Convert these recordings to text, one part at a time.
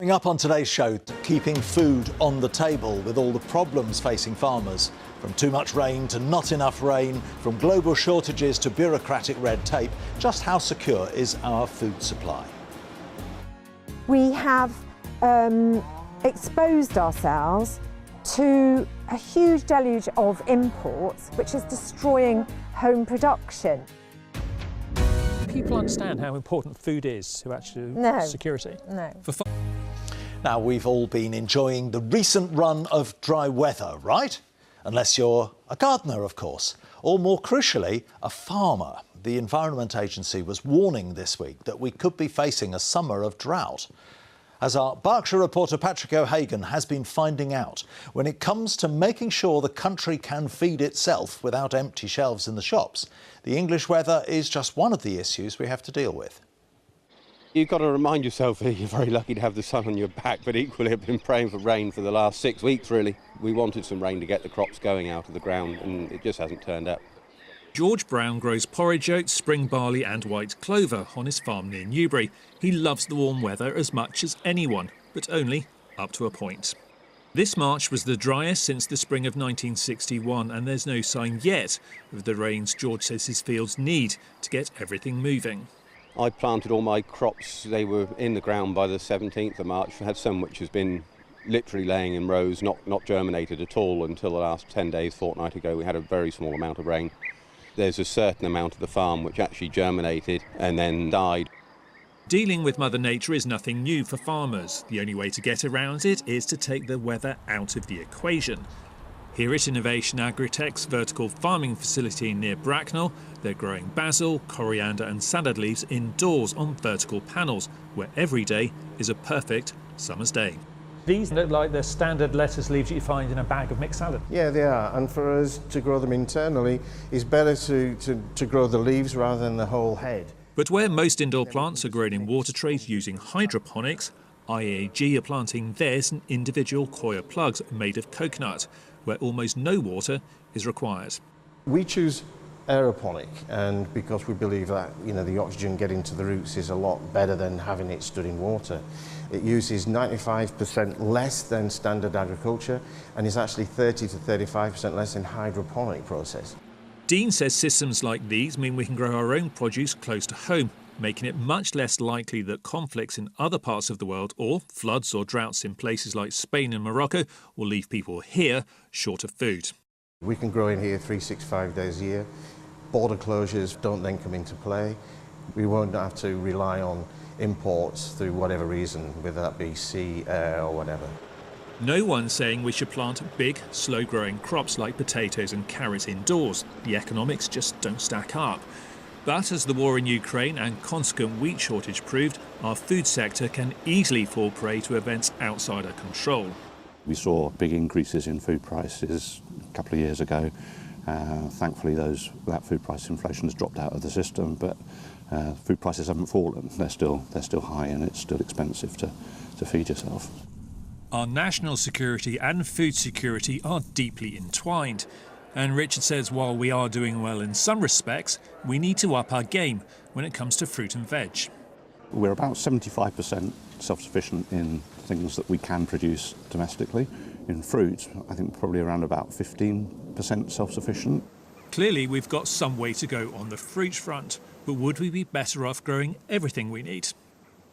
Coming up on today's show, keeping food on the table with all the problems facing farmers. From too much rain to not enough rain, from global shortages to bureaucratic red tape, just how secure is our food supply? We have exposed ourselves to a huge deluge of imports, which is destroying home production. People understand how important food is to actually security? No. Now, we've all been enjoying the recent run of dry weather, right? Unless you're a gardener, of course, or more crucially, a farmer. The Environment Agency was warning this week that we could be facing a summer of drought. As our Berkshire reporter Patrick O'Hagan has been finding out, when it comes to making sure the country can feed itself without empty shelves in the shops, the English weather is just one of the issues we have to deal with. You've got to remind yourself that you're very lucky to have the sun on your back, but equally I've been praying for rain for the last 6 weeks, really. We wanted some rain to get the crops going out of the ground, and it just hasn't turned up. George Brown grows porridge oats, spring barley and white clover on his farm near Newbury. He loves the warm weather as much as anyone, but only up to a point. This March was the driest since the spring of 1961, and there's no sign yet of the rains George says his fields need to get everything moving. I planted all my crops, they were in the ground by the 17th of March. I had some which has been literally laying in rows, not germinated at all until the last 10 days, fortnight ago. We had a very small amount of rain. There's a certain amount of the farm which actually germinated and then died. Dealing with Mother Nature is nothing new for farmers. The only way to get around it is to take the weather out of the equation. Here at Innovation Agritech's vertical farming facility near Bracknell, they're growing basil, coriander and salad leaves indoors on vertical panels, where every day is a perfect summer's day. These look like the standard lettuce leaves you find in a bag of mixed salad. Yeah, they are, and for us to grow them internally, it's better to grow the leaves rather than the whole head. But where most indoor plants are grown in water trays using hydroponics, IAG are planting theirs in individual coir plugs made of coconut, where almost no water is required. We choose aeroponic, and because we believe that the oxygen getting to the roots is a lot better than having it stood in water. It uses 95% less than standard agriculture, and is actually 30 to 35% less than hydroponic process. Dean says systems like these mean we can grow our own produce close to home, making it much less likely that conflicts in other parts of the world or floods or droughts in places like Spain and Morocco will leave people here short of food. We can grow in here 365 days a year. Border closures don't then come into play. We won't have to rely on imports through whatever reason, whether that be sea, air or whatever. No one's saying we should plant big, slow-growing crops like potatoes and carrots indoors. The economics just don't stack up. But as the war in Ukraine and consequent wheat shortage proved, our food sector can easily fall prey to events outside our control. We saw big increases in food prices a couple of years ago. Thankfully, that food price inflation has dropped out of the system, but food prices haven't fallen. They're still high, and it's still expensive to feed yourself. Our national security and food security are deeply entwined. And Richard says while we are doing well in some respects, we need to up our game when it comes to fruit and veg. We're about 75% self-sufficient in things that we can produce domestically. In fruit, I think probably around about 15% self-sufficient. Clearly, we've got some way to go on the fruit front, but would we be better off growing everything we need?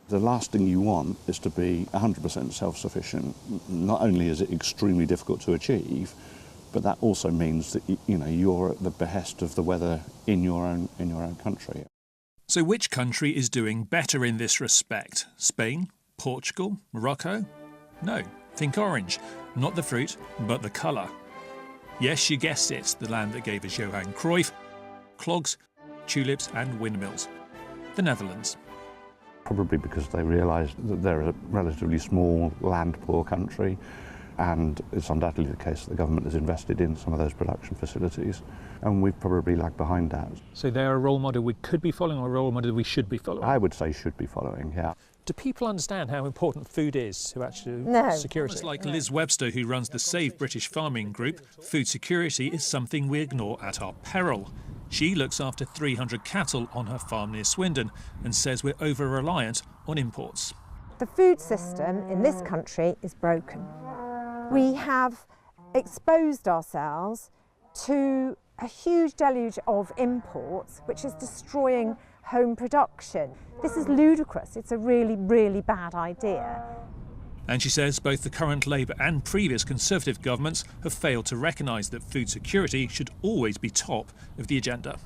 The last thing you want is to be 100% self-sufficient. Not only is it extremely difficult to achieve, but that also means that you're at the behest of the weather in your own country. So which country is doing better in this respect? Spain? Portugal? Morocco? No, think orange. Not the fruit, but the colour. Yes, you guessed it, the land that gave us Johan Cruyff, clogs, tulips and windmills. The Netherlands. Probably because they realised that they're a relatively small, land-poor country, and it's undoubtedly the case that the government has invested in some of those production facilities, and we've probably lagged behind that. So they're a role model we could be following, or a role model we should be following? I would say should be following, yeah. Do people understand how important food is to actually security? It's like Liz Webster, who runs the Save British Farming Group. Food security is something we ignore at our peril. She looks after 300 cattle on her farm near Swindon and says we're over-reliant on imports. The food system in this country is broken. We have exposed ourselves to a huge deluge of imports, which is destroying home production. This is ludicrous. It's a really, really bad idea. And she says both the current Labour and previous Conservative governments have failed to recognise that food security should always be top of the agenda.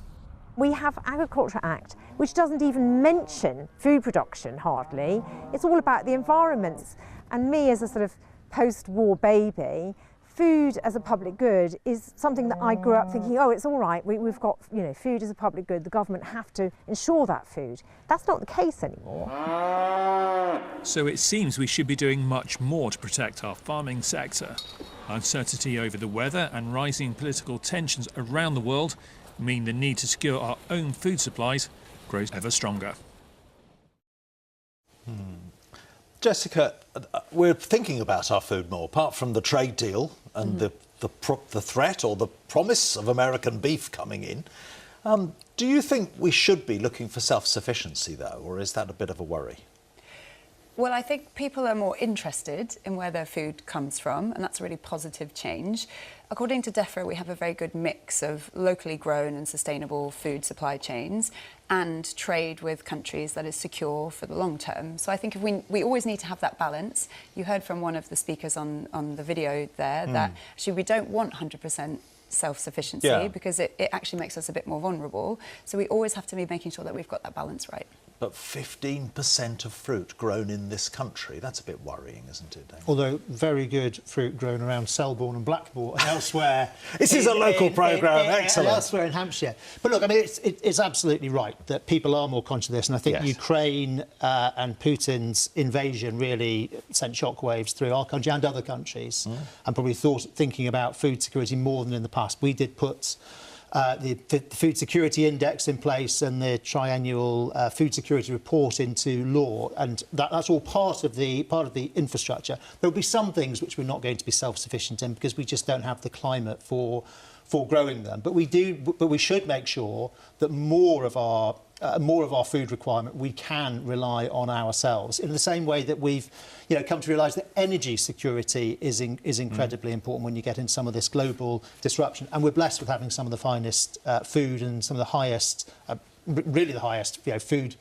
We have Agriculture Act, which doesn't even mention food production hardly. It's all about the environment. And me as a sort of post-war baby, food as a public good is something that I grew up thinking, oh, it's all right, we've got, food as a public good, the government have to ensure that food. That's not the case anymore. So it seems we should be doing much more to protect our farming sector. Uncertainty over the weather and rising political tensions around the world mean the need to secure our own food supplies grows ever stronger. Jessica, we're thinking about our food more, apart from the trade deal and the threat or the promise of American beef coming in. Do you think we should be looking for self-sufficiency, though, or is that a bit of a worry? Well, I think people are more interested in where their food comes from, and that's a really positive change. According to DEFRA, we have a very good mix of locally grown and sustainable food supply chains and trade with countries that is secure for the long term. So I think if we always need to have that balance. You heard from one of the speakers on the video there that actually we don't want 100% self-sufficiency because it actually makes us a bit more vulnerable. So we always have to be making sure that we've got that balance right. But 15% of fruit grown in this country, that's a bit worrying, isn't it, Dave? Although very good fruit grown around Selborne and Blackpool and elsewhere. This is a local programme, excellent. Elsewhere in Hampshire. But look, I mean, it's absolutely right that people are more conscious of this, and I think Ukraine and Putin's invasion really sent shockwaves through our country and other countries, and probably thinking about food security more than in the past. We did put the Food Security Index in place and the triennial Food Security Report into law, and that's all part of the infrastructure. There will be some things which we're not going to be self-sufficient in because we just don't have the climate for growing them. But we should make sure that more of our food requirement we can rely on ourselves. In the same way that we've come to realise that energy security is incredibly important when you get into some of this global disruption. And we're blessed with having some of the finest food and some of the highest, really the highest food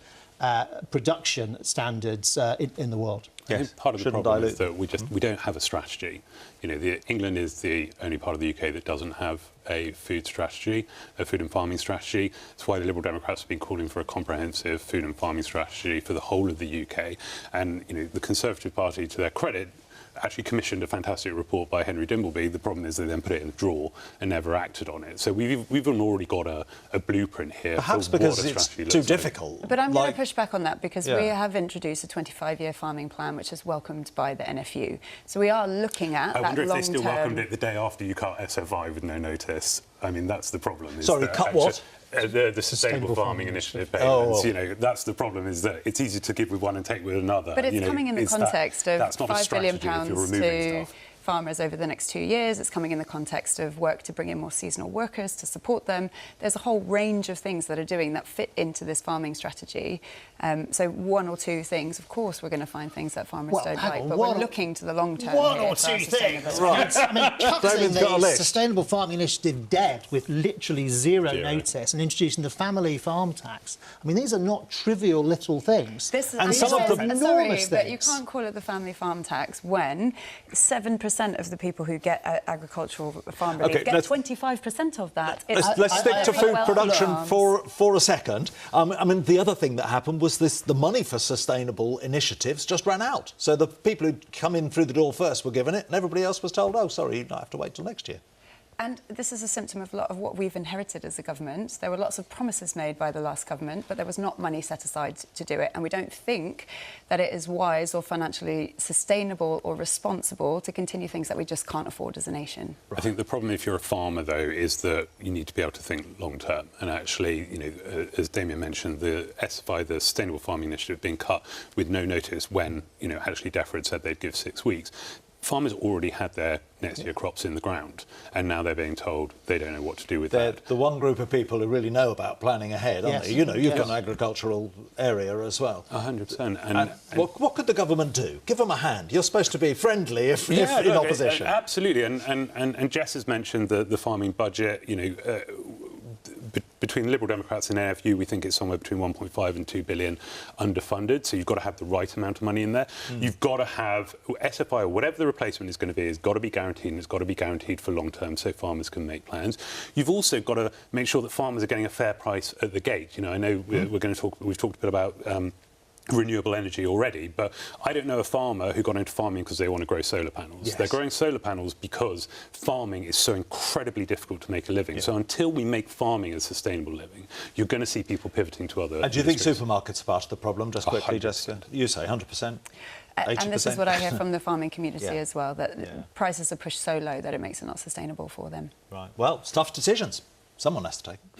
production standards in the world. I think part of the problem is that we don't have a strategy. England is the only part of the UK that doesn't have a food strategy, a food and farming strategy. That's why the Liberal Democrats have been calling for a comprehensive food and farming strategy for the whole of the UK. And the Conservative Party, to their credit, actually commissioned a fantastic report by Henry Dimbleby. The problem is they then put it in a drawer and never acted on it. So we've already got a blueprint here. Perhaps for because what a it's strategy too looks difficult. like. But I'm going to push back on that because we have introduced a 25-year farming plan which is welcomed by the NFU. So we are looking at that long-term... I wonder if they still welcomed it the day after you cut SFI with no notice. I mean, that's the problem. Sorry, cut what? The Sustainable Farming Initiative payments. That's the problem, is that it's easy to give with one and take with another. But it's coming in the context of £5 billion to farmers over the next 2 years. It's coming in the context of work to bring in more seasonal workers to support them. There's a whole range of things that are doing that fit into this farming strategy. So one or two things, of course, we're going to find things that farmers don't like, but we're looking to the long term. One or two things, right? I mean, cutting the Sustainable Farming Initiative dead with literally zero notice and introducing the family farm tax. I mean, these are not trivial little things. And some of them enormous things. But you can't call it the family farm tax when 7% of the people who get agricultural farm relief get 25% of that. Let's stick to food production for a second. I mean, the other thing that happened was the money for sustainable initiatives just ran out. So the people who'd come in through the door first were given it, and everybody else was told, oh, sorry, you have to wait till next year. And this is a symptom of a lot of what we've inherited as a government. There were lots of promises made by the last government, but there was not money set aside to do it. And we don't think that it is wise or financially sustainable or responsible to continue things that we just can't afford as a nation. I think the problem if you're a farmer, though, is that you need to be able to think long term. And actually, as Damien mentioned, the SFI, the Sustainable Farming Initiative, being cut with no notice when, actually DEFRA had said they'd give 6 weeks. farmers already had their next year crops in the ground, and now they're being told they don't know what to do with that. The one group of people who really know about planning ahead, aren't they? You know, you've got an agricultural area as well. 100%. And what could the government do? Give them a hand. You're supposed to be friendly if in opposition. Absolutely. And Jess has mentioned the farming budget. You know, between Liberal Democrats and NFU, we think it's somewhere between 1.5 and 2 billion underfunded. So you've got to have the right amount of money in there. You've got to have SFI, or whatever the replacement is going to be, has got to be guaranteed, and it's got to be guaranteed for long term so farmers can make plans. You've also got to make sure that farmers are getting a fair price at the gate. You know, I know we've talked a bit about renewable energy already, but I don't know a farmer who got into farming because they want to grow solar panels. Yes. They're growing solar panels because farming is so incredibly difficult to make a living. So until we make farming a sustainable living, you're going to see people pivoting to other And do you think supermarkets are part of the problem? Just quickly, Jessica. You say 100%? 80%? And this is what I hear from the farming community as well, that prices are pushed so low that it makes it not sustainable for them. Right. Well, it's tough decisions. Someone has to take them.